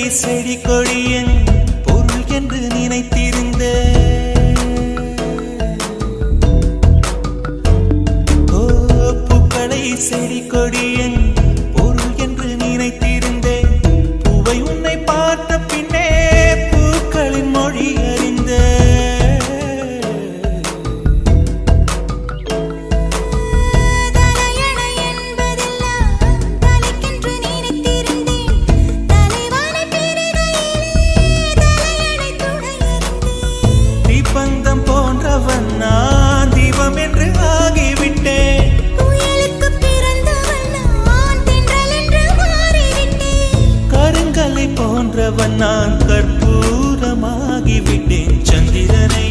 செடி கொடியன் பொருள் என்று நினைத்திருந்த பூக்களை செடி கொடியன் பொருள் என்று நினைத்திருந்தேன். பூவை உன்னை பார்த்த பின்னே பூக்களின் மொழி அறிந்த பந்தம் போன்றவன் நான் தீபம் என்று ஆகிவிட்டேன். கருங்கலை போன்றவன் நான் கற்பூரமாகிவிட்டேன். சந்திரனை